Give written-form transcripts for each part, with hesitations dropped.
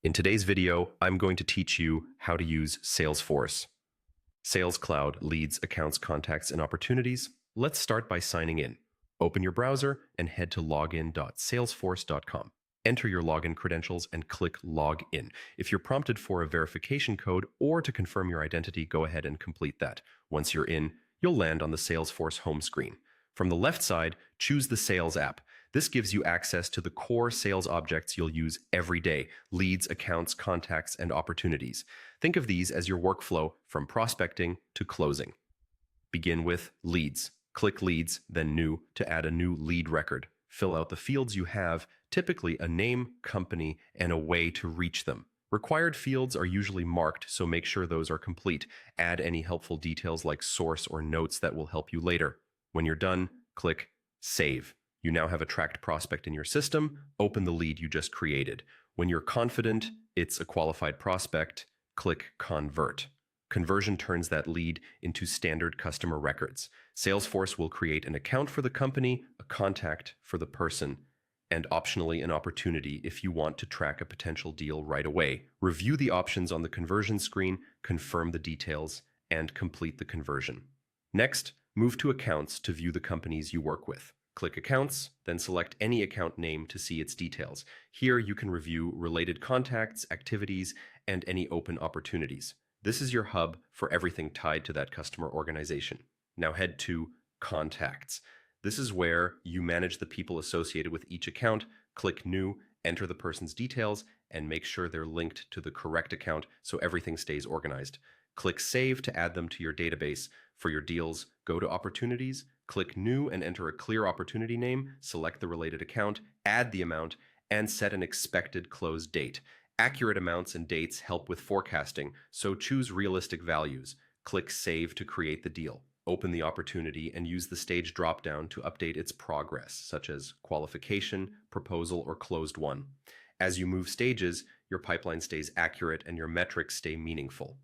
In today's video, I'm going to teach you how to use Salesforce. Sales Cloud leads accounts, contacts, and opportunities. Let's start by signing in. Open your browser and head to login.salesforce.com. Enter your login credentials and click Log In. If you're prompted for a verification code or to confirm your identity, go ahead and complete that. Once you're in, you'll land on the Salesforce home screen. From the left side, choose the Sales app. This gives you access to the core sales objects you'll use every day: leads, accounts, contacts, and opportunities. Think of these as your workflow from prospecting to closing. Begin with Leads. Click Leads, then New to add a new lead record. Fill out the fields you have, typically a name, company, and a way to reach them. Required fields are usually marked, so make sure those are complete. Add any helpful details like source or notes that will help you later. When you're done, click Save. You now have a tracked prospect in your system. Open the lead you just created. When you're confident it's a qualified prospect, click Convert. Conversion turns that lead into standard customer records. Salesforce will create an account for the company, a contact for the person, and optionally an opportunity if you want to track a potential deal right away. Review the options on the conversion screen, confirm the details, and complete the conversion. Next, move to Accounts to view the companies you work with. Click Accounts, then select any account name to see its details. Here you can review related contacts, activities, and any open opportunities. This is your hub for everything tied to that customer organization. Now head to Contacts. This is where you manage the people associated with each account. Click New, enter the person's details, and make sure they're linked to the correct account so everything stays organized. Click Save to add them to your database. For your deals, go to Opportunities, click New and enter a clear opportunity name, select the related account, add the amount, and set an expected close date. Accurate amounts and dates help with forecasting, so choose realistic values. Click Save to create the deal. Open the opportunity and use the stage dropdown to update its progress, such as qualification, proposal, or closed won. As you move stages, your pipeline stays accurate and your metrics stay meaningful.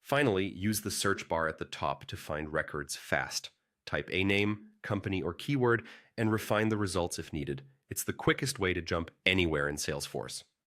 Finally, use the search bar at the top to find records fast. Type a name, company, or keyword, and refine the results if needed. It's the quickest way to jump anywhere in Salesforce.